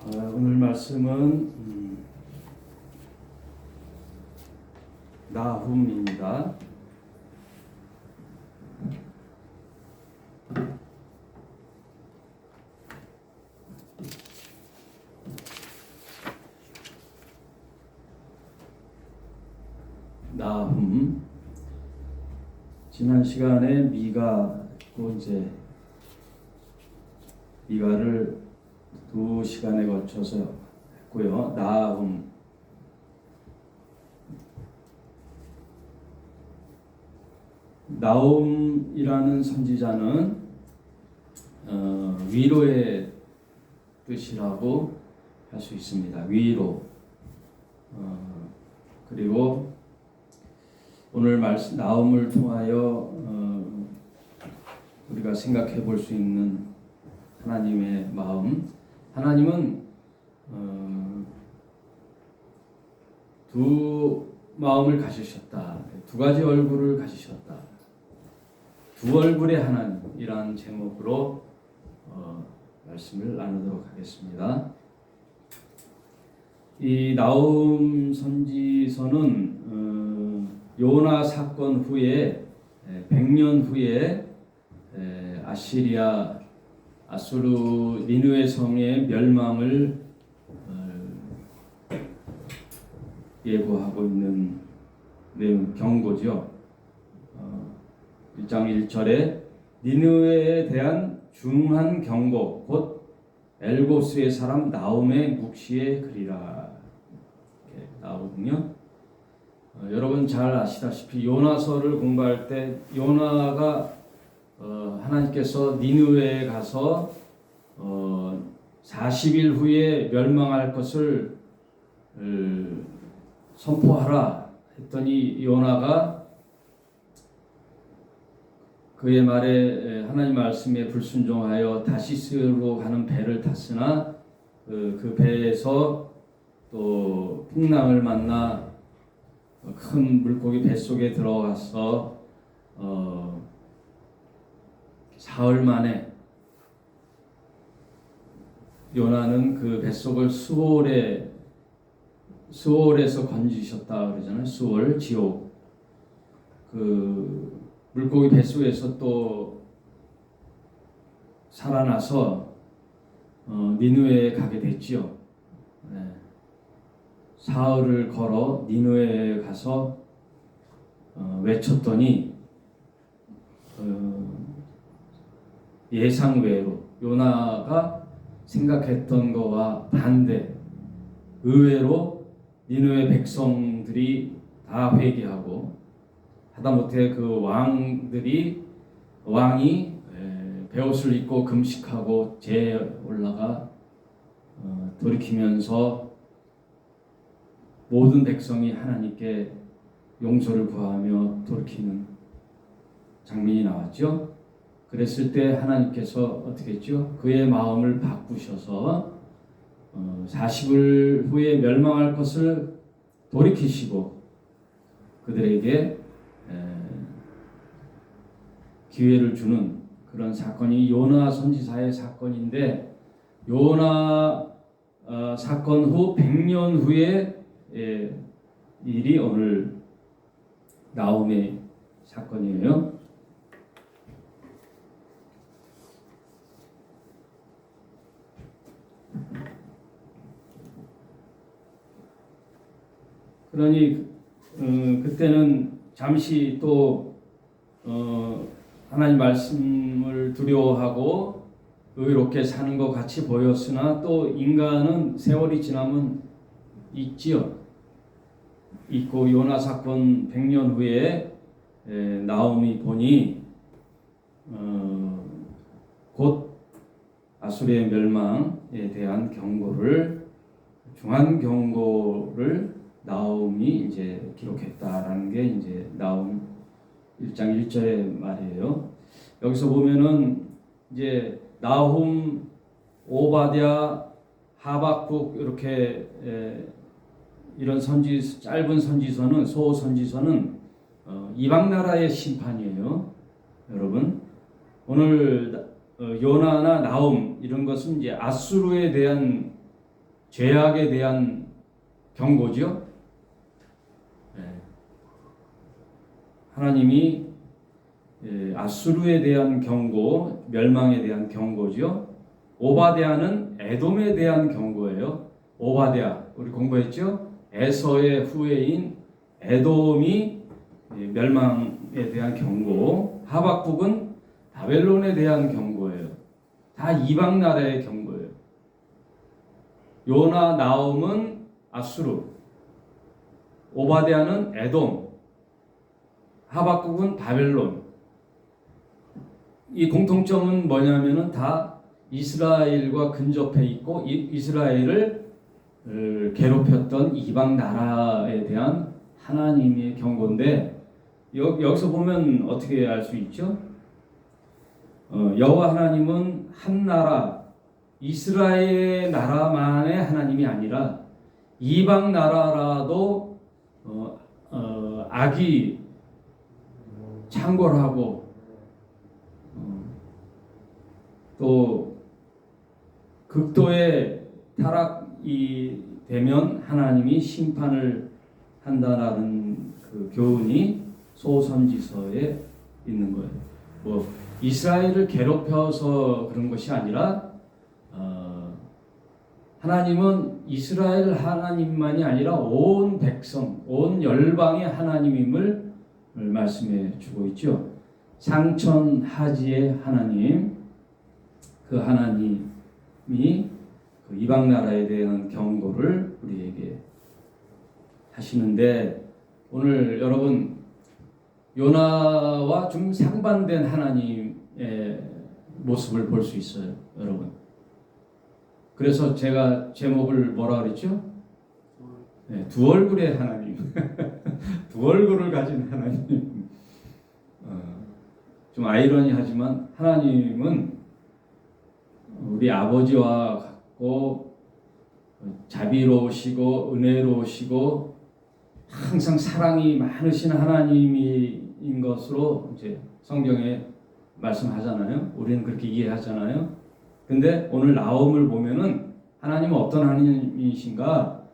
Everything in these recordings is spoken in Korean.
오늘 말씀은 나훔입니다. 나훔. 지난 시간에 미가고 이제 미가를 2시간에 거쳐서 했고요. 나훔. 나훔이라는 선지자는 위로의 뜻이라고 할 수 있습니다. 위로. 그리고 오늘 말씀 나훔을 통하여 우리가 생각해 볼 수 있는 하나님의 마음. 하나님은 두 마음을 가지셨다. 두 가지 얼굴을 가지셨다. 두 얼굴의 하나님이라는 제목으로 말씀을 나누도록 하겠습니다. 이 나훔 선지서는 요나 사건 후에 100년 후에 아수르 니느웨 성의 멸망을 예고하고 있는 내용 경고죠. 1장 1절에 니느웨에 대한 중한 경고 곧 엘고스의 사람 나훔의 묵시의 글이라 이렇게 나오거든요. 여러분 잘 아시다시피 요나서를 공부할 때 요나가 하나님께서 니느웨에 가서 40일 후에 멸망할 것을 선포하라 했더니 요나가 그의 말에 하나님 말씀에 불순종하여 다시스로 가는 배를 탔으나 그 배에서 또 풍랑을 만나 큰 물고기 뱃속에 들어가서 사흘 만에 요나는 그 뱃속을 수월에서 건지셨다 그러잖아요. 수월, 지옥. 그 물고기 뱃속에서 또 살아나서 니느웨에 가게 됐지요. 네. 사흘을 걸어 니느웨에 가서 외쳤더니 예상외로 요나가 생각했던 것과 반대 의외로 니느웨 백성들이 다 회개하고 하다못해 그 왕이 베옷을 입고 금식하고 제에 올라가 돌이키면서 모든 백성이 하나님께 용서를 구하며 돌이키는 장면이 나왔죠. 그랬을 때 하나님께서 어떻게 했죠? 그의 마음을 바꾸셔서 40일 후에 멸망할 것을 돌이키시고 그들에게 기회를 주는 그런 사건이 요나 선지자의 사건인데 요나 사건 후 100년 후에 일이 오늘 나훔의 사건이에요. 그러니 그때는 잠시 또 하나님 말씀을 두려워하고 의롭게 사는 것 같이 보였으나 또 인간은 세월이 지나면 있지요. 있고 요나 사건 100년 후에 나훔이 보니 곧 아수르의 멸망에 대한 경고를 중한 경고를 나훔이 이제 기록했다라는 게 이제 나훔 1장 1절의 말이에요. 여기서 보면은 이제 나훔, 오바댜, 하박국 이렇게 이런 짧은 선지서는 소선지서는 이방 나라의 심판이에요. 여러분 오늘 요나나 나훔 이런 것은 이제 아수르에 대한 죄악에 대한 경고죠. 하나님이 아수르에 대한 경고, 멸망에 대한 경고죠. 오바댜는 에돔에 대한 경고예요. 오바댜 우리 공부했죠. 에서의 후예인 에돔이 멸망에 대한 경고, 하박국은 바벨론에 대한 경고예요. 다 이방 나라의 경고예요. 요나 나홈은 아수르, 오바댜는 에돔, 하박국은 바벨론. 이 공통점은 뭐냐면은 다 이스라엘과 근접해 있고 이스라엘을 괴롭혔던 이방 나라에 대한 하나님의 경고인데, 여기서 보면 어떻게 알 수 있죠? 여호와 하나님은 한 나라, 이스라엘 나라만의 하나님이 아니라 이방 나라라도 악이 창궐하고 또 극도의 타락이 되면 하나님이 심판을 한다라는 그 교훈이 소선지서에 있는 거예요. 뭐 이스라엘을 괴롭혀서 그런 것이 아니라 하나님은 이스라엘 하나님만이 아니라 온 백성, 온 열방의 하나님임을 말씀해 주고 있죠. 상천하지의 하나님, 그 하나님이 그 이방 나라에 대한 경고를 우리에게 하시는데, 오늘 여러분 요나와 좀 상반된 하나님의 모습을 볼 수 있어요, 여러분. 그래서 제가 제목을 뭐라 그랬죠? 네, 두 얼굴의 하나님. 두 얼굴을 가진 하나님. 좀 아이러니하지만 하나님은 우리 아버지와 같고 자비로우시고 은혜로우시고 항상 사랑이 많으신 하나님인 것으로 이제 성경에 말씀하잖아요. 우리는 그렇게 이해하잖아요. 근데 오늘 나홈을 보면은 하나님은 어떤 하나님이신가?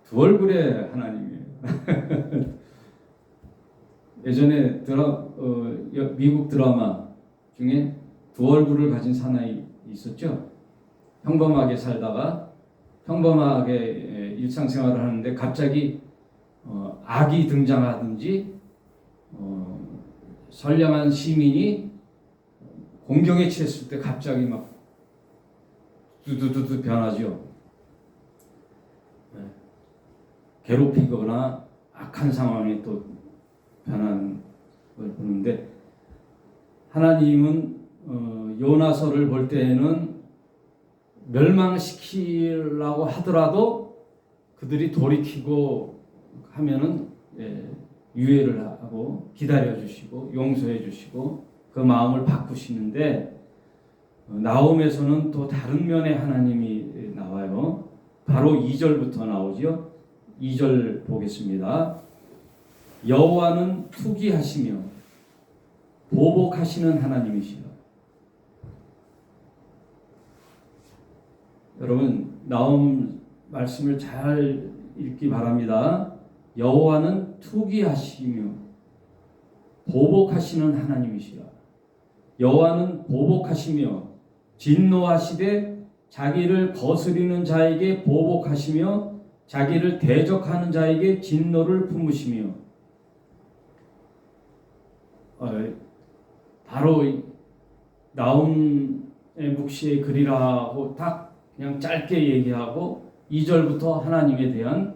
두 얼굴의 하나님이에요. 예전에 미국 드라마 중에 두 얼굴을 가진 사나이 있었죠. 평범하게 살다가 평범하게 일상생활을 하는데 갑자기 악이 등장하든지 선량한 시민이 공경에 취했을 때 갑자기 막 두두두두 변하죠. 괴롭히거나 악한 상황에 또 변하는 걸 보는데, 하나님은 요나서를 볼 때에는 멸망시키려고 하더라도 그들이 돌이키고 하면은 유예를 하고 기다려 주시고 용서해 주시고 그 마음을 바꾸시는데, 나홈에서는 또 다른 면의 하나님이 나와요. 바로 2절부터 나오죠. 2절 보겠습니다. 여호와는 투기하시며 보복하시는 하나님이시라. 여러분 나홈 말씀을 잘 읽기 바랍니다. 여호와는 투기하시며 보복하시는 하나님이시라. 여호와는 보복하시며 진노하시되 자기를 거스리는 자에게 보복하시며 자기를 대적하는 자에게 진노를 품으시며. 바로 나홈의 묵시의 글이라고 딱 그냥 짧게 얘기하고 2절부터 하나님에 대한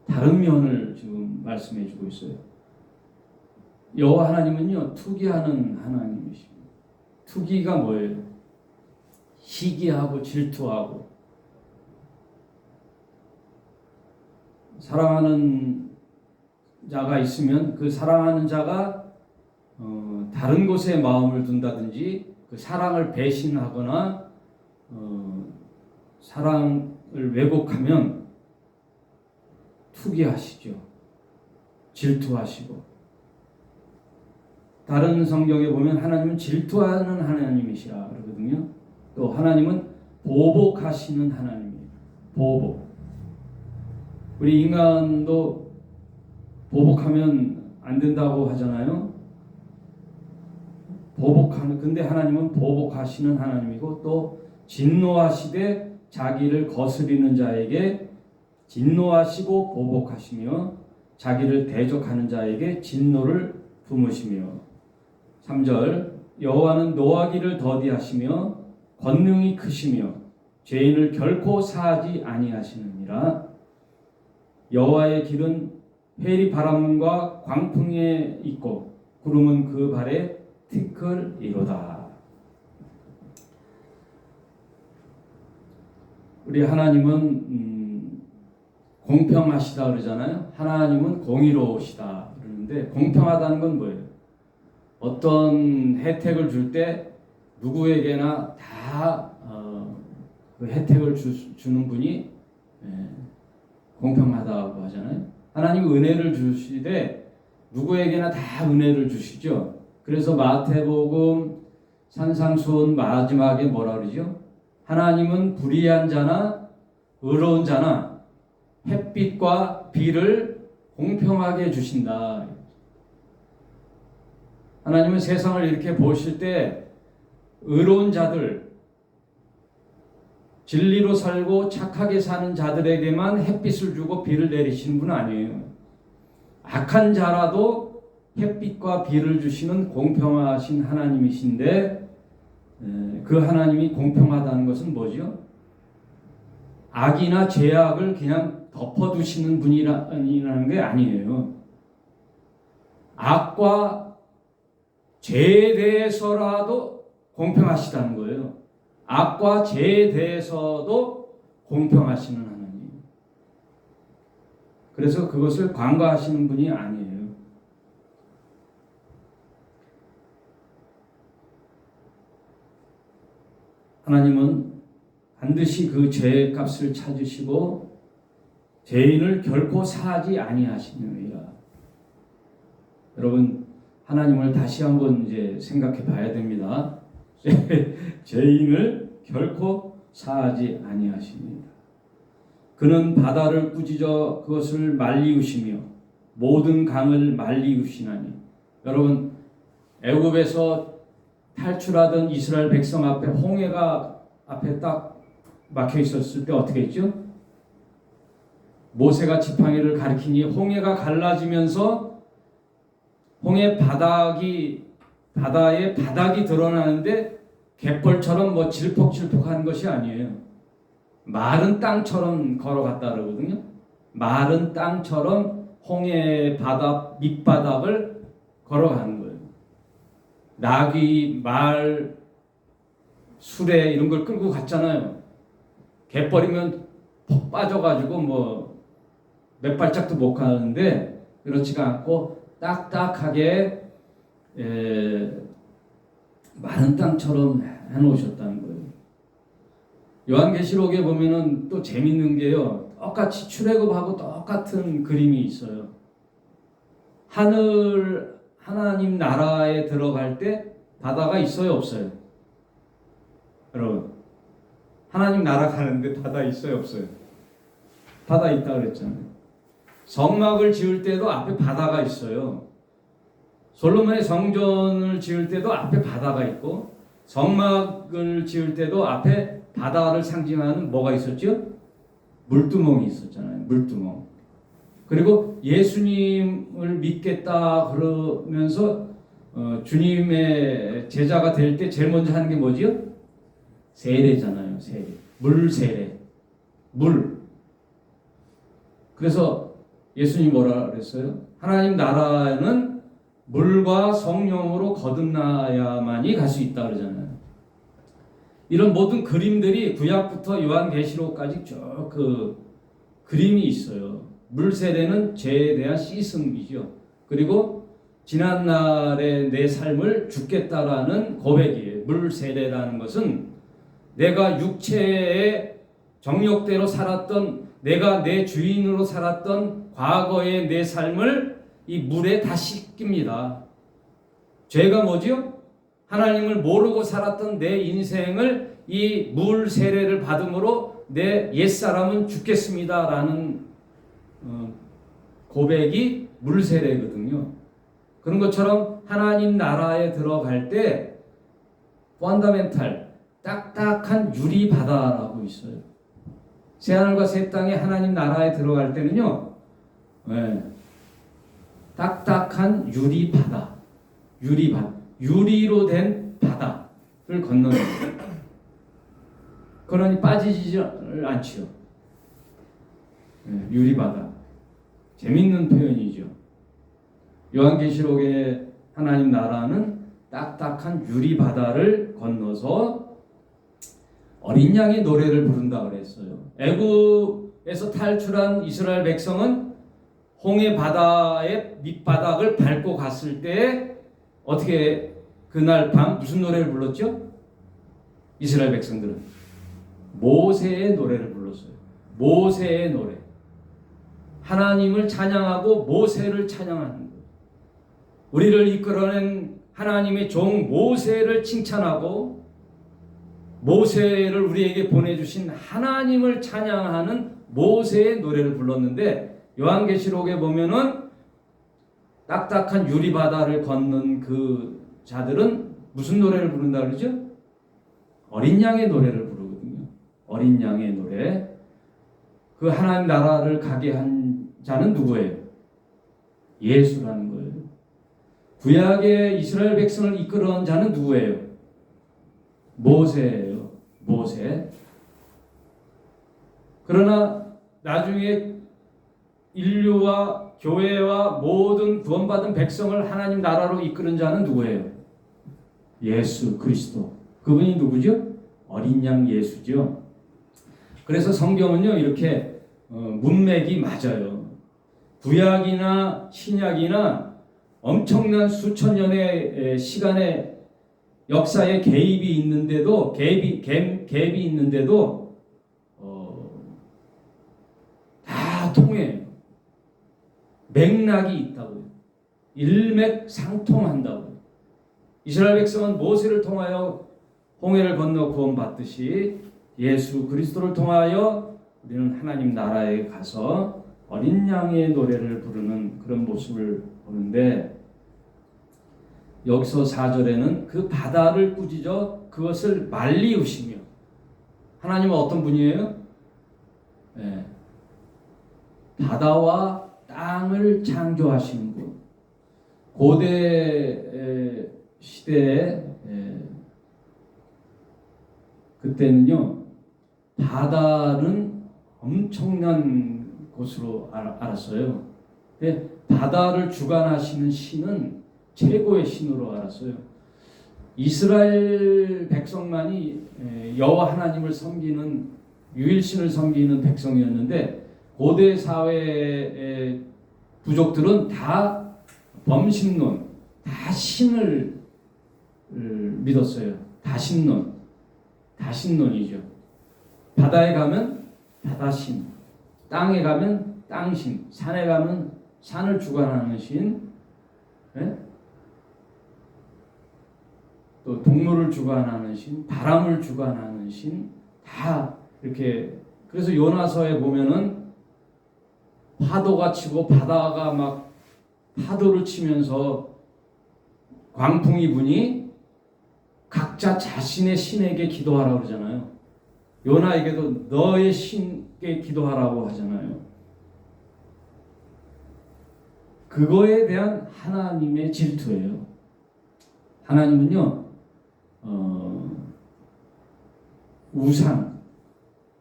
다른 면을 지금 말씀해 주고 있어요. 여호와 하나님은요, 투기하는 하나님이십니다. 투기가 뭐예요? 시기하고 질투하고, 사랑하는 자가 있으면 그 사랑하는 자가 다른 곳에 마음을 둔다든지 그 사랑을 배신하거나 사랑을 왜곡하면 투기하시죠. 질투하시고. 다른 성경에 보면 하나님은 질투하는 하나님이시라 그러거든요. 또 하나님은 보복하시는 하나님이에요. 보복. 우리 인간도 보복하면 안 된다고 하잖아요. 근데 하나님은 보복하시는 하나님이고, 또 진노하시되 자기를 거스리는 자에게 진노하시고 보복하시며 자기를 대적하는 자에게 진노를 품으시며. 3절, 여호와는 노하기를 더디하시며 권능이 크시며 죄인을 결코 사하지 아니하시느니라. 여호와의 길은 회리 바람과 광풍에 있고 구름은 그 발에 티끌이로다. 우리 하나님은 공평하시다 그러잖아요. 하나님은 공의로우시다 그러는데, 공평하다는 건 뭐예요? 어떤 혜택을 줄 때 누구에게나 다 그 혜택을 주는 분이 공평하다고 하잖아요. 하나님 은혜를 주시되 누구에게나 다 은혜를 주시죠. 그래서 마태복음 산상수훈 마지막에 뭐라 그러죠? 하나님은 불의한 자나 의로운 자나 햇빛과 비를 공평하게 주신다. 하나님은 세상을 이렇게 보실 때 의로운 자들, 진리로 살고 착하게 사는 자들에게만 햇빛을 주고 비를 내리시는 분은 아니에요. 악한 자라도 햇빛과 비를 주시는 공평하신 하나님이신데, 그 하나님이 공평하다는 것은 뭐죠? 악이나 죄악을 그냥 덮어두시는 분이라는 게 아니에요. 악과 죄에 대해서라도 공평하시다는 거예요. 악과 죄에 대해서도 공평하시는 하나님. 그래서 그것을 간과하시는 분이 아니에요. 하나님은 반드시 그 죄의 값을 찾으시고 죄인을 결코 사하지 아니하시느니라. 여러분, 하나님을 다시 한번 이제 생각해 봐야 됩니다. 죄인을 결코 사하지 아니하시니라. 그는 바다를 꾸짖어 그것을 말리우시며 모든 강을 말리우시나니. 여러분, 애굽에서 탈출하던 이스라엘 백성 앞에 홍해가 앞에 딱 막혀 있었을 때 어떻게 했죠? 모세가 지팡이를 가리키니 홍해가 갈라지면서 홍해 바다의 바닥이 드러나는데 갯벌처럼 뭐 질퍽질퍽한 것이 아니에요. 마른 땅처럼 걸어갔다 그러거든요. 마른 땅처럼 홍해 바다 밑바닥을 걸어가는 거예요. 나귀, 말, 수레 이런 걸 끌고 갔잖아요. 갯벌이면 퍽 빠져가지고 뭐 몇 발짝도 못 가는데 그렇지가 않고 딱딱하게 마른 땅처럼 해놓으셨다는 거예요. 요한계시록에 보면은 또 재밌는 게요. 똑같이 출애굽하고 똑같은 그림이 있어요. 하나님 나라에 들어갈 때 바다가 있어요, 없어요? 여러분, 하나님 나라 가는데 바다 있어요, 없어요? 바다 있다 그랬잖아요. 성막을 지을 때도 앞에 바다가 있어요. 솔로몬의 성전을 지을 때도 앞에 바다가 있고, 성막을 지을 때도 앞에 바다를 상징하는 뭐가 있었죠? 물두멍이 있었잖아요. 물두멍. 그리고 예수님을 믿겠다 그러면서 주님의 제자가 될 때 제일 먼저 하는 게 뭐지요? 세례잖아요. 세례. 물 세례. 물. 그래서 예수님이 뭐라 그랬어요? 하나님 나라는 물과 성령으로 거듭나야만이 갈 수 있다 그러잖아요. 이런 모든 그림들이 구약부터 요한계시록까지 쭉 그 그림이 있어요. 물 세례는 죄에 대한 씻음이죠. 그리고 지난날의 내 삶을 죽겠다라는 고백이에요. 물 세례라는 것은 내가 육체의 정욕대로 살았던, 내가 내 주인으로 살았던 과거의 내 삶을 이 물에 다 씻깁니다. 죄가 뭐지요? 하나님을 모르고 살았던 내 인생을 이 물 세례를 받음으로 내 옛사람은 죽겠습니다라는 고백이 물 세례거든요. 그런 것처럼 하나님 나라에 들어갈 때 펀더멘탈 딱딱한 유리 바다라고 있어요. 새하늘과 새 땅에 하나님 나라에 들어갈 때는요, 딱딱한 유리 바다, 유리로 된 바다를 건너는 거예요. 그러니 빠지지 않지요. 유리 바다. 재밌는 표현이죠. 요한계시록의 하나님 나라는 딱딱한 유리 바다를 건너서 어린 양의 노래를 부른다 그랬어요. 애굽에서 탈출한 이스라엘 백성은 홍해 바다의 밑바닥을 밟고 갔을 때 어떻게 그날 밤 무슨 노래를 불렀죠? 이스라엘 백성들은 모세의 노래를 불렀어요. 모세의 노래. 하나님을 찬양하고 모세를 찬양하는 거예요. 우리를 이끌어낸 하나님의 종 모세를 칭찬하고 모세를 우리에게 보내주신 하나님을 찬양하는 모세의 노래를 불렀는데 요한계시록에 보면은 딱딱한 유리바다를 걷는 그 자들은 무슨 노래를 부른다 그러죠? 어린 양의 노래를 부르거든요. 어린 양의 노래. 그 하나님 나라를 가게 한 자는 누구예요? 예수라는 거예요. 구약의 이스라엘 백성을 이끌어온 자는 누구예요? 모세예요. 모세. 그러나 나중에 인류와 교회와 모든 구원받은 백성을 하나님 나라로 이끄는 자는 누구예요? 예수 그리스도. 그분이 누구죠? 어린 양 예수죠. 그래서 성경은요 이렇게 문맥이 맞아요. 구약이나 신약이나 엄청난 수천 년의 시간의 역사에 개입이 있는데도 갭이 있는데도 다 통해요. 맥락이 있다고요. 일맥상통한다고요. 이스라엘 백성은 모세를 통하여 홍해를 건너 구원받듯이 예수 그리스도를 통하여 우리는 하나님 나라에 가서 어린 양의 노래를 부르는 그런 모습을 보는데 여기서 4절에는 그 바다를 꾸짖어 그것을 말리우시며 하나님은 어떤 분이에요? 네. 바다와 땅을 창조하시는 분. 고대 시대에 그때는요 바다는 엄청난 곳으로 알았어요. 바다를 주관하시는 신은 최고의 신으로 알았어요. 이스라엘 백성만이 여호와 하나님을 섬기는 유일신을 섬기는 백성이었는데 고대 사회의 부족들은 다 범신론, 다 신을 믿었어요. 다신론이죠. 바다에 가면 바다신, 땅에 가면 땅신, 산에 가면 산을 주관하는 신, 또 동물을 주관하는 신, 바람을 주관하는 신, 다 이렇게. 그래서 요나서에 보면은 파도가 치고 바다가 막 파도를 치면서 광풍이 부니 각자 자신의 신에게 기도하라고 그러잖아요. 요나에게도 너의 신께 기도하라고 하잖아요. 그거에 대한 하나님의 질투예요. 하나님은요, 우상,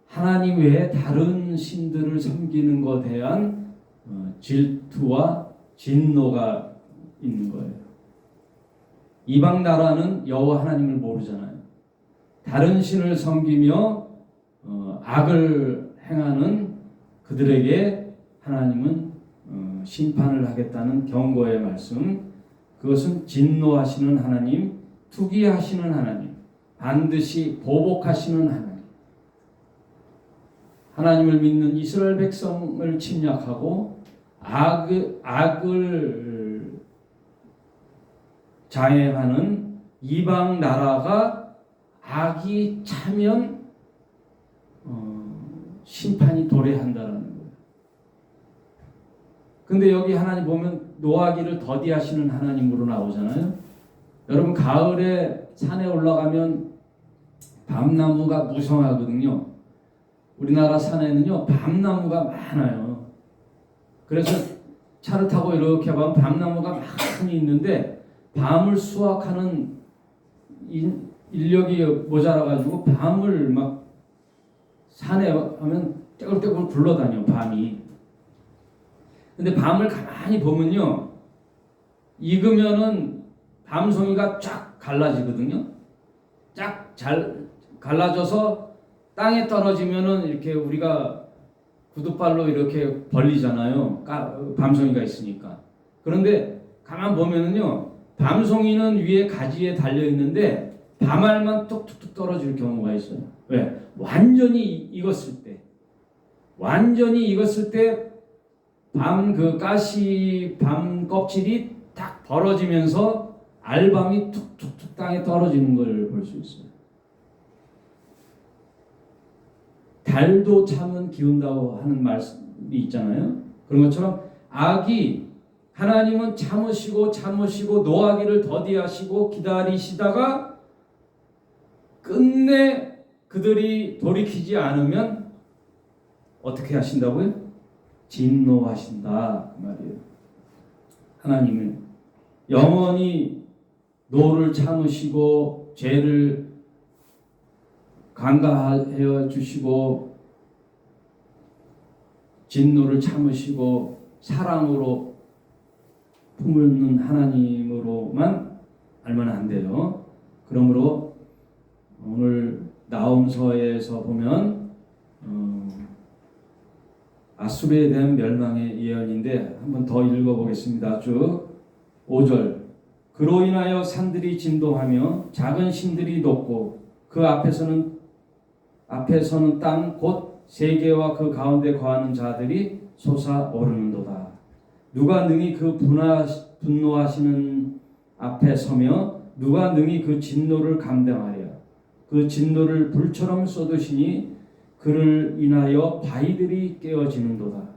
하나님 외에 다른 신들을 섬기는 것에 대한 질투와 진노가 있는 거예요. 이방 나라는 여호와 하나님을 모르잖아요. 다른 신을 섬기며 악을 행하는 그들에게 하나님은 심판을 하겠다는 경고의 말씀. 그것은 진노하시는 하나님, 투기하시는 하나님, 반드시 보복하시는 하나님. 하나님을 믿는 이스라엘 백성을 침략하고 악을 자행하는 이방 나라가 악이 차면 심판이 도래한다라는 거예요. 근데 여기 하나님 보면 노하기를 더디하시는 하나님으로 나오잖아요. 여러분 가을에 산에 올라가면 밤나무가 무성하거든요. 우리나라 산에는요 밤나무가 많아요. 그래서 차를 타고 이렇게 보면 밤나무가 많이 있는데 밤을 수확하는 인력이 모자라가지고 밤을 막 산에 하면 떼굴떼굴 굴러다녀 밤이. 근데 밤을 가만히 보면요 익으면은 밤송이가 쫙 갈라지거든요. 쫙 잘 갈라져서 땅에 떨어지면은 이렇게 우리가 구두발로 이렇게 벌리잖아요. 밤송이가 있으니까. 그런데 가만 보면은요 밤송이는 위에 가지에 달려 있는데 밤알만 뚝뚝뚝 떨어질 경우가 있어요. 왜? 완전히 익었을 때. 완전히 익었을 때 밤 그 가시 밤 껍질이 딱 벌어지면서 알밤이 툭툭툭 땅에 떨어지는 걸 볼 수 있어요. 달도 참은 기운다고 하는 말씀이 있잖아요. 그런 것처럼 악이 하나님은 참으시고 노하기를 더디하시고 기다리시다가 끝내 그들이 돌이키지 않으면 어떻게 하신다고요? 진노하신다 말이에요. 하나님은 영원히 노를 참으시고 죄를 간과하여 주시고 진노를 참으시고 사랑으로 품는 하나님으로만 알면 안 돼요. 그러므로 오늘 나홈서에서 보면 아수르에 대한 멸망의 예언인데 한번 더 읽어보겠습니다. 쭉 5절 그로 인하여 산들이 진동하며 작은 신들이 높고 그 앞에서는 땅 곧 세계와 그 가운데 거하는 자들이 솟아오르는도다. 누가 능히 그 분노하시는 앞에 서며 누가 능히 그 진노를 감당하랴. 그 진노를 불처럼 쏟으시니 그를 인하여 바위들이 깨어지는도다.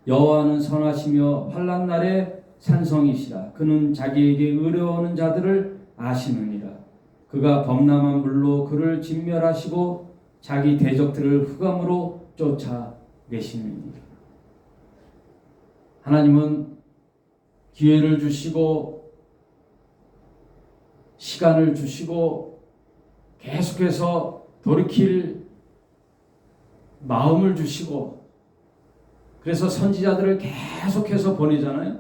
여호와는 선하시며 환난 날에 산성이시라. 그는 자기에게 의뢰오는 자들을 아시느니라. 그가 범람한 물로 그를 진멸하시고 자기 대적들을 흑암으로 쫓아내시느니라. 하나님은 기회를 주시고 시간을 주시고 계속해서 돌이킬 마음을 주시고 그래서 선지자들을 계속해서 보내잖아요.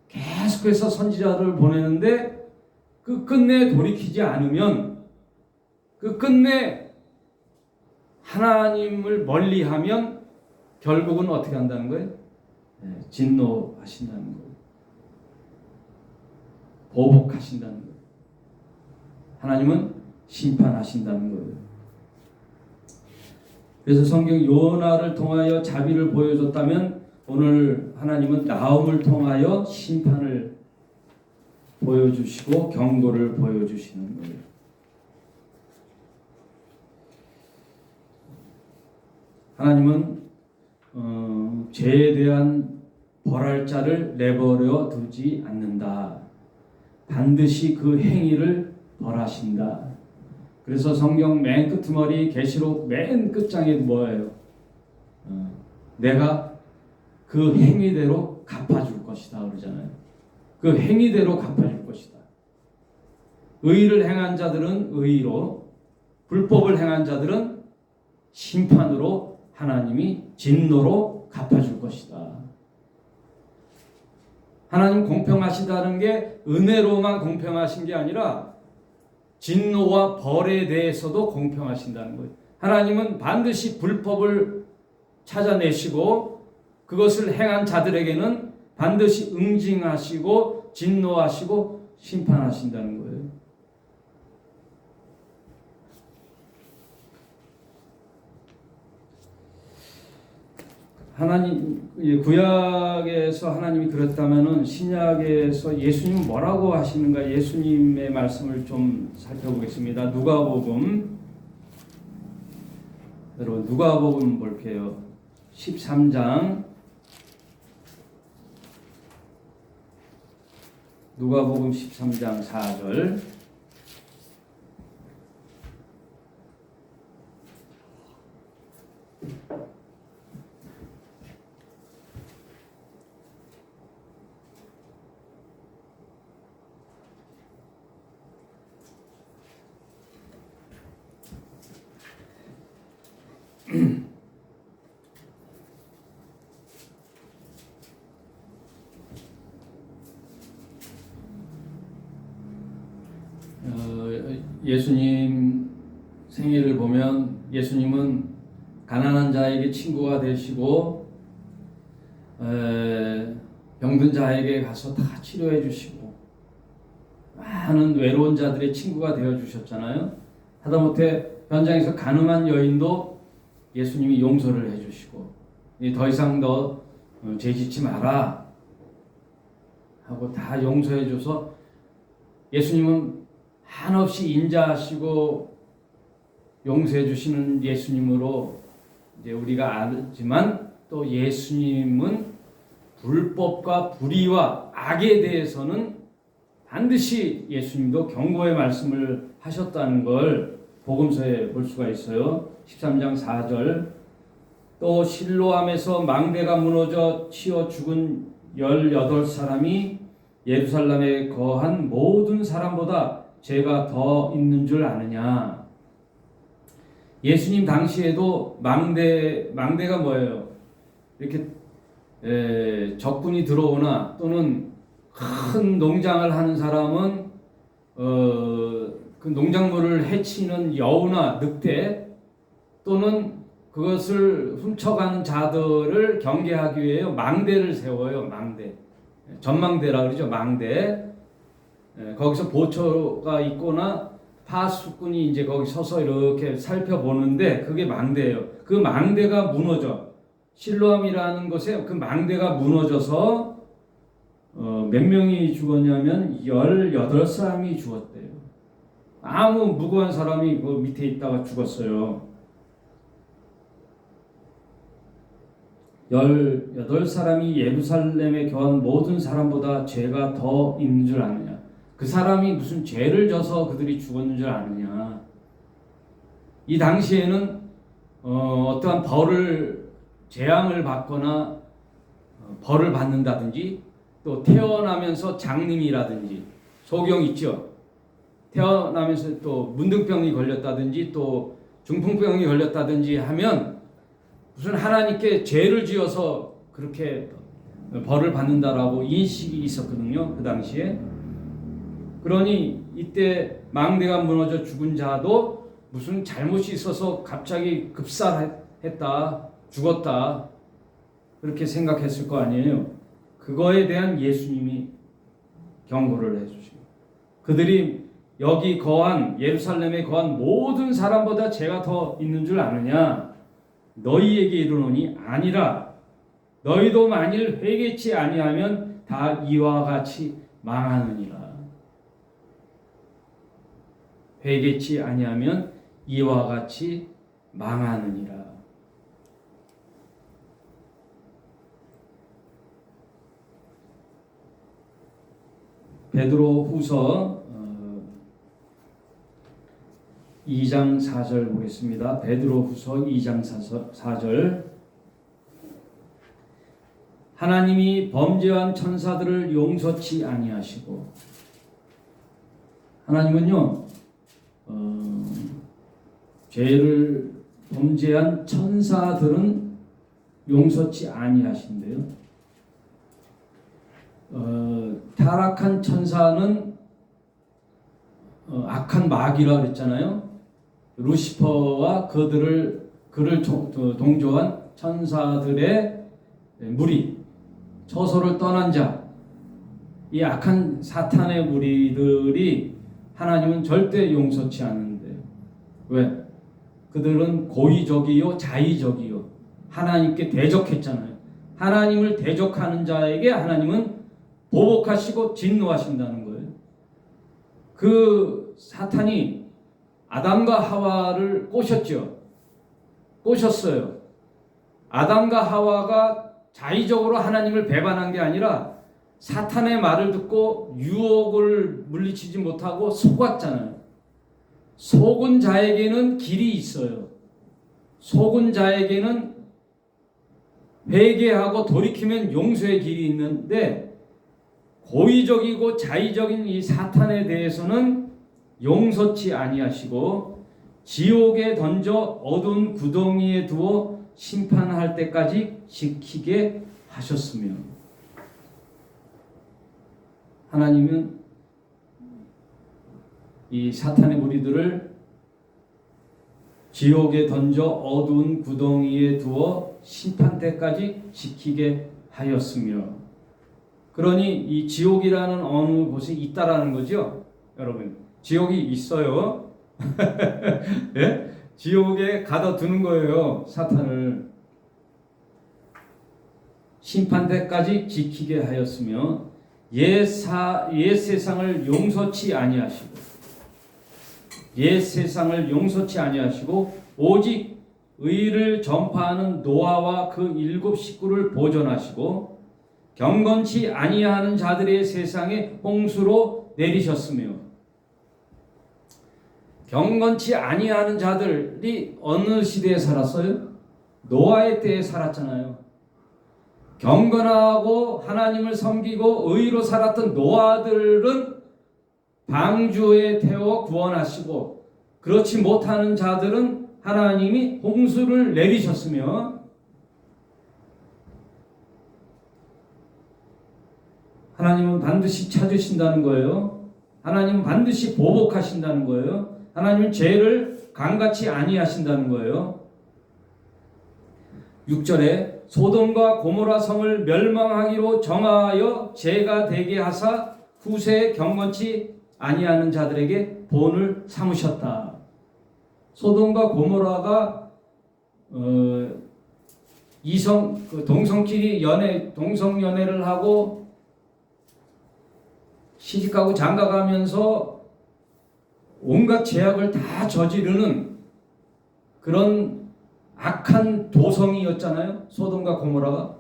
계속해서 선지자들을 보내는데 그 끝내 돌이키지 않으면 그 끝내 하나님을 멀리하면 결국은 어떻게 한다는 거예요? 진노하신다는 거예요. 보복하신다는 거예요. 하나님은 심판하신다는 거예요. 그래서 성경 요나를 통하여 자비를 보여줬다면 오늘 하나님은 나홈을 통하여 심판을 보여주시고 경고를 보여주시는 거예요. 하나님은 죄에 대한 벌할 자를 내버려 두지 않는다. 반드시 그 행위를 벌하신다. 그래서 성경 맨 끝머리 계시록 맨 끝장에 뭐예요? 내가 그 행위대로 갚아줄 것이다 그러잖아요. 그 행위대로 갚아줄 것이다. 의를 행한 자들은 의로, 불법을 행한 자들은 심판으로 하나님이 진노로 갚아줄 것이다. 하나님 공평하시다는 게 은혜로만 공평하신 게 아니라 진노와 벌에 대해서도 공평하신다는 거예요. 하나님은 반드시 불법을 찾아내시고 그것을 행한 자들에게는 반드시 응징하시고 진노하시고 심판하신다는 거예요. 하나님 구약에서 하나님이 그랬다면은 신약에서 예수님은 뭐라고 하시는가? 예수님의 말씀을 좀 살펴보겠습니다. 누가복음, 여러분 누가복음 볼게요. 13장, 누가복음 13장 4절. 예수님 생애를 보면 예수님은 가난한 자에게 친구가 되시고 병든 자에게 가서 다 치료해 주시고 많은 외로운 자들의 친구가 되어 주셨잖아요. 하다못해 현장에서 간음한 여인도 예수님이 용서를 해 주시고 더 이상 너 죄짓지 마라 하고 다 용서해 줘서 예수님은 한없이 인자하시고 용서해 주시는 예수님으로 이제 우리가 알지만, 또 예수님은 불법과 불의와 악에 대해서는 반드시 예수님도 경고의 말씀을 하셨다는 걸 복음서에 볼 수가 있어요. 13장 4절. 또 실로암에서 망대가 무너져 치어 죽은 18사람이 예루살렘에 거한 모든 사람보다 죄가 더 있는 줄 아느냐. 예수님 당시에도 망대가 뭐예요? 이렇게 적군이 들어오나, 또는 큰 농장을 하는 사람은 그 농작물을 해치는 여우나 늑대, 또는 그것을 훔쳐가는 자들을 경계하기 위해 망대를 세워요. 망대, 전망대라 그러죠. 망대. 거기서 보초가 있거나 파수꾼이 이제 거기 서서 이렇게 살펴보는데 그게 망대예요. 그 망대가 무너져, 실로암이라는 곳에 그 망대가 무너져서 몇 명이 죽었냐면 18사람이 죽었대요. 아무 무고한 사람이 그 밑에 있다가 죽었어요. 18사람이 예루살렘에 거한 모든 사람보다 죄가 더 있는 줄 아느냐. 그 사람이 무슨 죄를 져서 그들이 죽었는 줄 아느냐. 이 당시에는 어떠한 재앙을 받거나 벌을 받는다든지, 또 태어나면서 장님이라든지, 소경 있죠. 태어나면서 또 문둥병이 걸렸다든지 또 중풍병이 걸렸다든지 하면 무슨 하나님께 죄를 지어서 그렇게 벌을 받는다라고 인식이 있었거든요. 그 당시에. 그러니 이때 망대가 무너져 죽은 자도 무슨 잘못이 있어서 갑자기 급살했다, 죽었다, 그렇게 생각했을 거 아니에요. 그거에 대한 예수님이 경고를 해주시고, 그들이 여기 거한 예루살렘에 거한 모든 사람보다 죄가 더 있는 줄 아느냐. 너희에게 이르노니 아니라. 너희도 만일 회개치 아니하면 다 이와 같이 망하느니라. 회개치 아니하면 이와 같이 망하느니라. 베드로후서 2장 4절 보겠습니다. 베드로후서 2장 4절. 하나님이 범죄한 천사들을 용서치 아니하시고, 하나님은요 죄를 범죄한 천사들은 용서치 아니하신대요. 타락한 천사는 악한 마귀라 그랬잖아요. 루시퍼와 그를 동조한 천사들의 무리, 처소를 떠난 자, 이 악한 사탄의 무리들이 하나님은 절대 용서치 않는데요. 왜? 그들은 고의적이요 자의적이요 하나님께 대적했잖아요. 하나님을 대적하는 자에게 하나님은 보복하시고 진노하신다는 거예요. 그 사탄이 아담과 하와를 꼬셨죠. 꼬셨어요. 아담과 하와가 자의적으로 하나님을 배반한 게 아니라 사탄의 말을 듣고 유혹을 물리치지 못하고 속았잖아요. 속은 자에게는 길이 있어요. 속은 자에게는 회개하고 돌이키면 용서의 길이 있는데 고의적이고 자의적인 이 사탄에 대해서는 용서치 아니하시고 지옥에 던져 어두운 구덩이에 두어 심판할 때까지 지키게 하셨으며, 하나님은 이 사탄의 무리들을 지옥에 던져 어두운 구덩이에 두어 심판 때까지 지키게 하였으며, 그러니 이 지옥이라는 어느 곳에 있다라는 거죠. 여러분, 지옥이 있어요. 예? 지옥에 가둬두는 거예요. 사탄을. 심판 때까지 지키게 하였으며 옛 세상을 용서치 아니하시고 오직 의를 전파하는 노아와 그 7 식구를 보존하시고 경건치 아니하는 자들의 세상에 홍수로 내리셨으며, 경건치 아니하는 자들이 어느 시대에 살았어요? 노아의 때에 살았잖아요. 경건하고 하나님을 섬기고 의로 살았던 노아들은 방주에 태워 구원하시고, 그렇지 못하는 자들은 하나님이 홍수를 내리셨으며, 하나님은 반드시 찾으신다는 거예요. 하나님은 반드시 보복하신다는 거예요. 하나님은 죄를 강같이 아니하신다는 거예요. 6절에 소돔과 고모라 성을 멸망하기로 정하여 죄가 되게 하사 후세에 경건치 아니하는 자들에게 본을 삼으셨다. 소돔과 고모라가 동성끼리 동성연애를 하고 시집가고 장가가면서 온갖 죄악을 다 저지르는 그런 악한 도성이었잖아요. 소돔과 고모라가.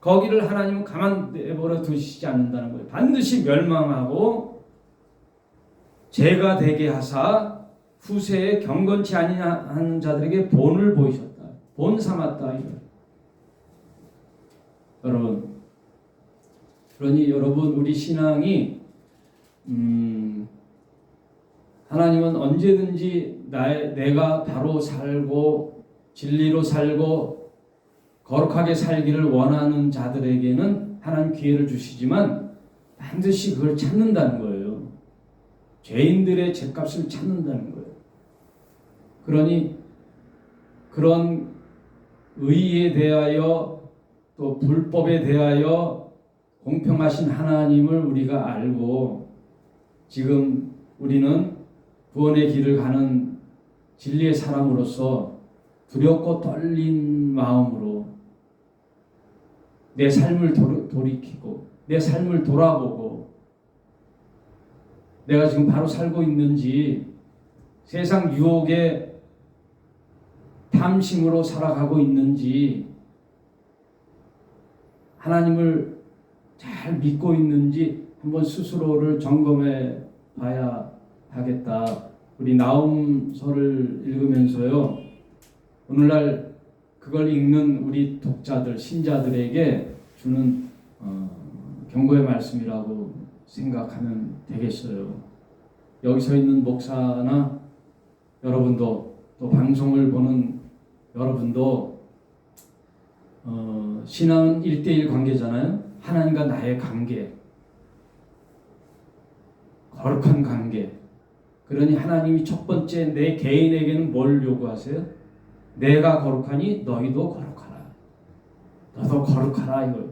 거기를 하나님은 가만 내버려 두시지 않는다는 거예요. 반드시 멸망하고 죄가 되게 하사 후세에 경건치 아니한 자들에게 본을 보이셨다. 본 삼았다. 여러분, 그러니 여러분, 우리 신앙이 하나님은 언제든지 내가 바로 살고 진리로 살고 거룩하게 살기를 원하는 자들에게는 하나님 기회를 주시지만 반드시 그걸 찾는다는 거예요. 죄인들의 죄값을 찾는다는 거예요. 그러니 그런 의에 대하여 또 불법에 대하여 공평하신 하나님을 우리가 알고 지금 우리는 구원의 길을 가는 진리의 사람으로서 두렵고 떨린 마음으로 내 삶을 돌이키고 내 삶을 돌아보고 내가 지금 바로 살고 있는지, 세상 유혹에 탐심으로 살아가고 있는지, 하나님을 잘 믿고 있는지 한번 스스로를 점검해 봐야 하겠다. 우리 나홈서를 읽으면서요, 오늘날 그걸 읽는 우리 독자들, 신자들에게 주는 경고의 말씀이라고 생각하면 되겠어요. 여기서 있는 목사나 여러분도, 또 방송을 보는 여러분도 신앙은 1:1 관계잖아요. 하나님과 나의 관계, 거룩한 관계. 그러니 하나님이 첫 번째 내 개인에게는 뭘 요구하세요? 내가 거룩하니 너희도 거룩하라. 너도 거룩하라. 이거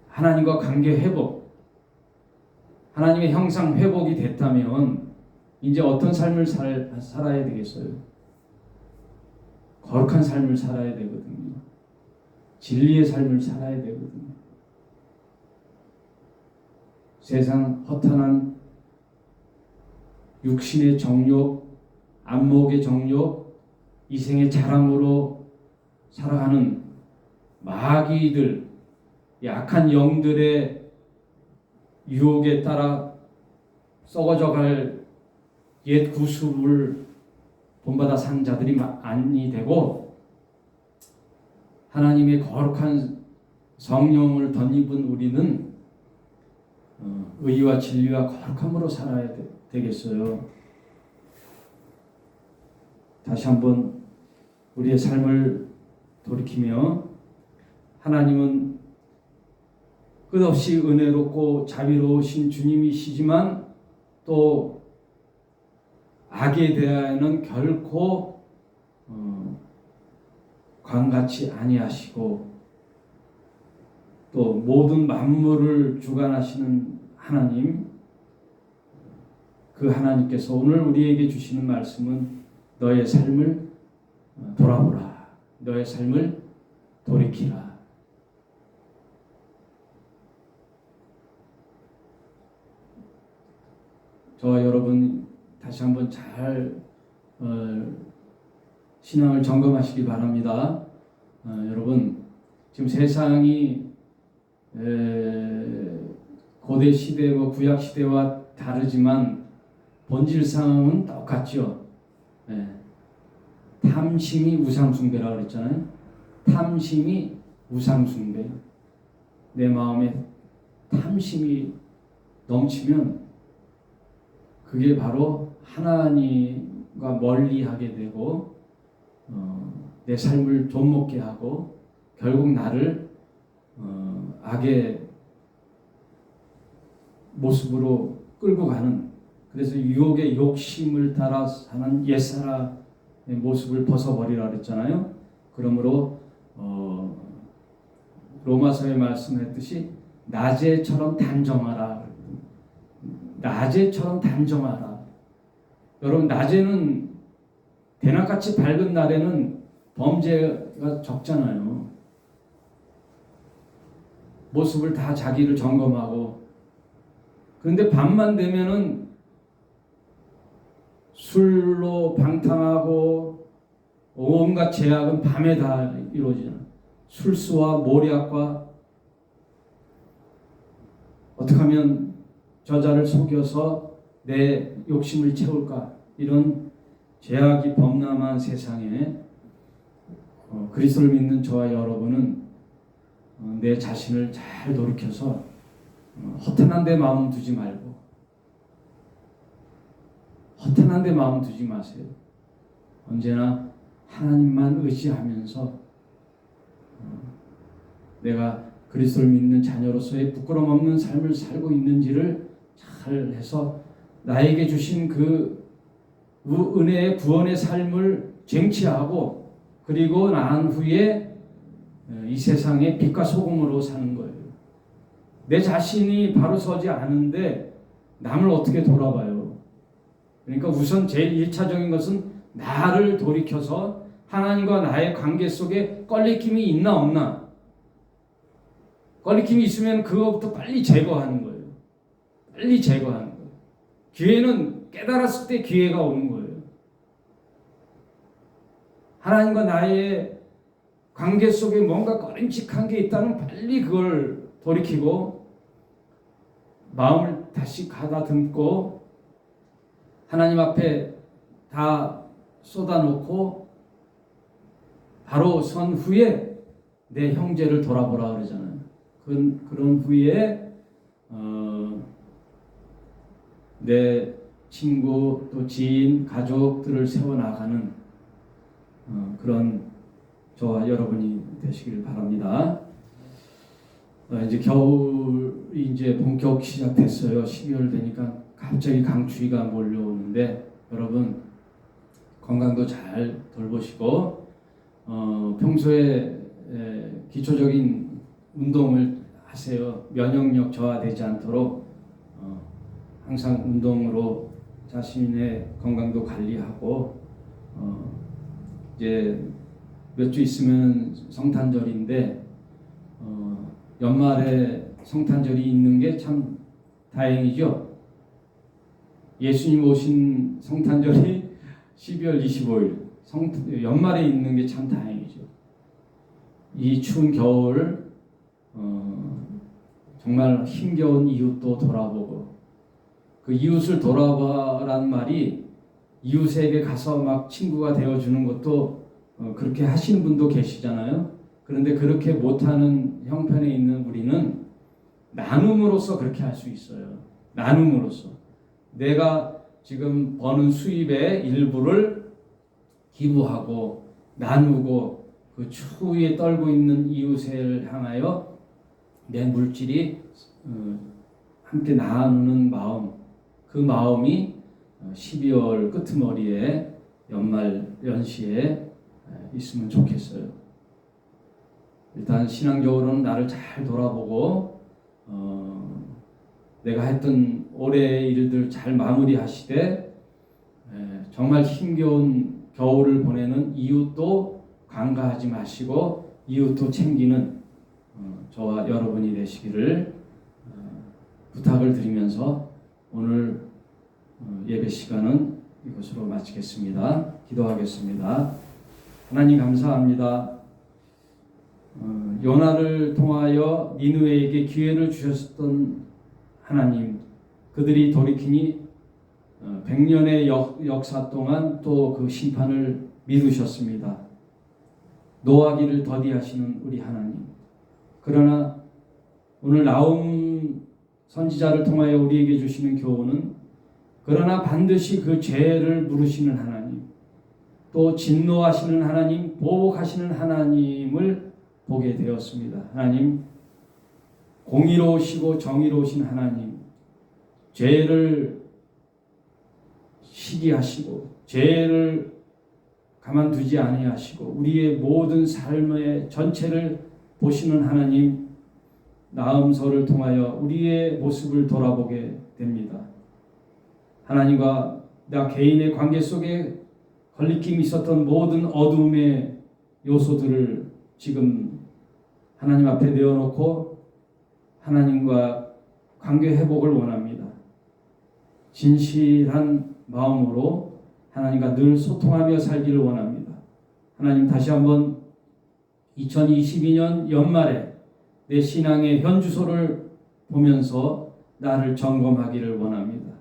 하나님과 관계 회복, 하나님의 형상 회복이 됐다면 이제 어떤 삶을 살아야 되겠어요? 거룩한 삶을 살아야 되거든요. 진리의 삶을 살아야 되거든요. 세상 허탄한 육신의 정욕, 안목의 정욕, 이생의 자랑으로 살아가는 마귀들, 약한 영들의 유혹에 따라 썩어져 갈 옛 구습을 본받아 산 자들이 아니 되고 하나님의 거룩한 성령을 덧입은 우리는 의와 진리와 거룩함으로 살아야 되겠어요. 다시 한번 우리의 삶을 돌이키며 하나님은 끝없이 은혜롭고 자비로우신 주님이시지만 또 악에 대하여는 결코 관같이 아니하시고 또 모든 만물을 주관하시는 하나님, 그 하나님께서 오늘 우리에게 주시는 말씀은 너의 삶을 돌아보라, 너의 삶을 돌이키라. 저와 여러분 다시 한번 잘 신앙을 점검하시기 바랍니다. 여러분 지금 세상이 고대 시대와 구약 시대와 다르지만 본질상은 똑같죠. 탐심이 우상숭배라고 그랬잖아요. 탐심이 우상숭배. 내 마음에 탐심이 넘치면 그게 바로 하나님과 멀리하게 되고 내 삶을 좀먹게 하고 결국 나를 악의 모습으로 끌고 가는, 그래서 유혹의 욕심을 따라 사는 옛사람의 모습을 벗어버리라 그랬잖아요. 그러므로 로마서에 말씀했듯이 낮에처럼 단정하라. 낮에처럼 단정하라. 여러분 낮에는 대낮같이 밝은 날에는 범죄가 적잖아요. 모습을 다 자기를 점검하고. 그런데 밤만 되면은 술로 방탕하고 온갖 죄악은 밤에 다 이루어지잖아요. 술수와 모략과 어떻게 하면 저자를 속여서 내 욕심을 채울까, 이런 죄악이 범람한 세상에 그리스도를 믿는 저와 여러분은 내 자신을 잘 돌이켜서 허탄한 데 마음 두지 말고, 허탄한 데 마음 두지 마세요. 언제나 하나님만 의지하면서 내가 그리스도를 믿는 자녀로서의 부끄럼 없는 삶을 살고 있는지를 잘 해서 나에게 주신 그 은혜의 구원의 삶을 쟁취하고, 그리고 난 후에 이 세상의 빛과 소금으로 사는 거예요. 내 자신이 바로 서지 않은데 남을 어떻게 돌아봐요. 그러니까 우선 제일 1차적인 것은 나를 돌이켜서 하나님과 나의 관계 속에 꺼리낌이 있나 없나, 꺼리낌이 있으면 그것부터 빨리 제거하는 거예요. 빨리 제거하는 거예요. 기회는 깨달았을 때 기회가 오는 거예요. 하나님과 나의 관계 속에 뭔가 꺼림칙한 게 있다면 빨리 그걸 돌이키고 마음을 다시 가다듬고 하나님 앞에 다 쏟아놓고 바로 선 후에 내 형제를 돌아보라 그러잖아요. 그런 후에 내 친구 또 지인 가족들을 세워나가는 그런 저와 여러분이 되시기를 바랍니다. 이제 겨울이 이제 본격 시작됐어요. 12월 되니까 갑자기 강추위가 몰려오는데 여러분 건강도 잘 돌보시고 평소에 기초적인 운동을 하세요. 면역력 저하되지 않도록 항상 운동으로 자신의 건강도 관리하고 이제 몇 주 있으면 성탄절인데 연말에 성탄절이 있는 게 참 다행이죠. 예수님 오신 성탄절이 12월 25일 연말에 있는 게 참 다행이죠. 이 추운 겨울 정말 힘겨운 이웃도 돌아보고, 그 이웃을 돌아봐라는 말이 이웃에게 가서 막 친구가 되어주는 것도 그렇게 하시는 분도 계시잖아요. 그런데 그렇게 못하는 형편에 있는 우리는 나눔으로써 그렇게 할 수 있어요. 나눔으로써 내가 지금 버는 수입의 일부를 기부하고 나누고 그 추위에 떨고 있는 이웃을 향하여 내 물질이 함께 나누는 마음, 그 마음이 12월 끄트머리에 연말 연시에 있으면 좋겠어요. 일단 신앙적으로는 나를 잘 돌아보고 내가 했던 올해의 일들 잘 마무리하시되 정말 힘겨운 겨울을 보내는 이웃도 간과하지 마시고 이웃도 챙기는 저와 여러분이 되시기를 부탁을 드리면서 오늘 예배 시간은 이것으로 마치겠습니다. 기도하겠습니다. 하나님 감사합니다. 요나를 통하여 니느웨에게 기회를 주셨던 하나님, 그들이 돌이키니 100년의 역사 동안 또 그 심판을 미루셨습니다. 노하기를 더디하시는 우리 하나님, 그러나 오늘 나움 선지자를 통하여 우리에게 주시는 교훈은 그러나 반드시 그 죄를 물으시는 하나님, 또 진노하시는 하나님, 보복하시는 하나님을 보게 되었습니다. 하나님, 공의로우시고 정의로우신 하나님, 죄를 시기하시고 죄를 가만두지 아니하시고 우리의 모든 삶의 전체를 보시는 하나님, 나음서를 통하여 우리의 모습을 돌아보게 됩니다. 하나님과 나 개인의 관계 속에 걸리낌이 있었던 모든 어둠의 요소들을 지금 하나님 앞에 내어놓고 하나님과 관계 회복을 원합니다. 진실한 마음으로 하나님과 늘 소통하며 살기를 원합니다. 하나님, 다시 한번 2022년 연말에 내 신앙의 현주소를 보면서 나를 점검하기를 원합니다.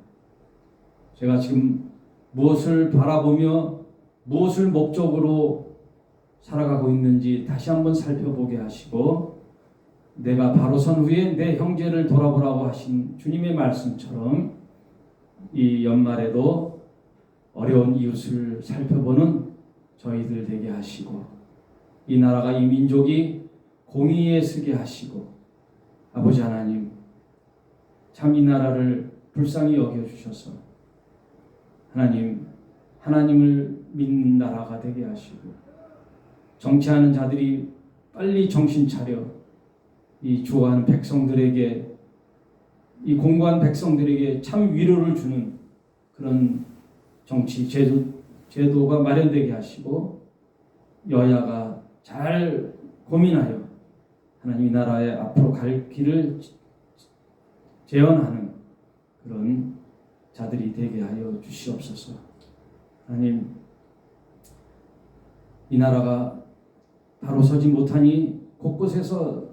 제가 지금 무엇을 바라보며 무엇을 목적으로 살아가고 있는지 다시 한번 살펴보게 하시고, 내가 바로 선 후에 내 형제를 돌아보라고 하신 주님의 말씀처럼 이 연말에도 어려운 이웃을 살펴보는 저희들 되게 하시고, 이 나라가, 이 민족이 공의에 서게 하시고, 아버지 하나님, 참 이 나라를 불쌍히 여겨주셔서 하나님, 하나님을 믿는 나라가 되게 하시고, 정치하는 자들이 빨리 정신 차려 이 주어하는 백성들에게, 이 공고한 백성들에게 참 위로를 주는 그런 정치 제도가 마련되게 하시고, 여야가 잘 고민하여 하나님 이 나라의 앞으로 갈 길을 재현하는 그런 자들이 되게 하여 주시옵소서. 하나님, 이 나라가 바로 서지 못하니 곳곳에서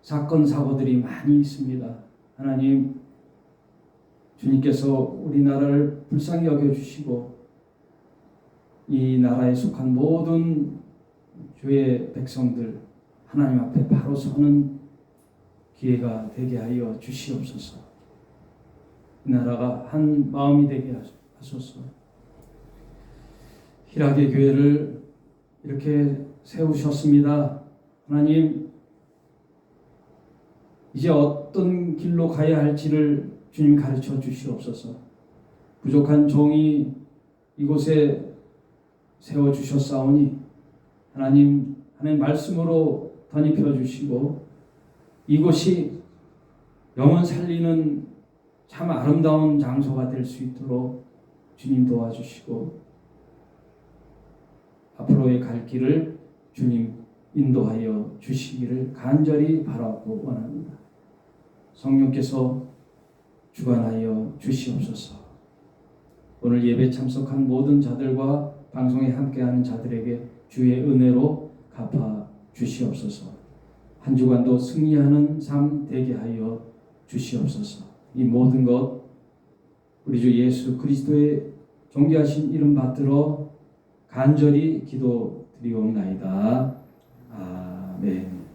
사건 사고들이 많이 있습니다. 하나님, 주님께서 우리나라를 불쌍히 여겨주시고 이 나라에 속한 모든 주의 백성들 하나님 앞에 바로 서는 기회가 되게 하여 주시옵소서. 이 나라가 한 마음이 되게 하소서. 희락의 교회를 이렇게 세우셨습니다. 하나님, 이제 어떤 길로 가야 할지를 주님 가르쳐 주시옵소서. 부족한 종이 이곳에 세워주셨사오니 하나님 말씀으로 덧입혀 주시고 이곳이 영혼 살리는 참 아름다운 장소가 될 수 있도록 주님 도와주시고 앞으로의 갈 길을 주님 인도하여 주시기를 간절히 바라고 원합니다. 성령께서 주관하여 주시옵소서. 오늘 예배 참석한 모든 자들과 방송에 함께하는 자들에게 주의 은혜로 갚아 주시옵소서. 한 주간도 승리하는 삶 되게 하여 주시옵소서. 이 모든 것 우리 주 예수 그리스도의 존귀하신 이름 받들어 간절히 기도드리옵나이다. 아멘.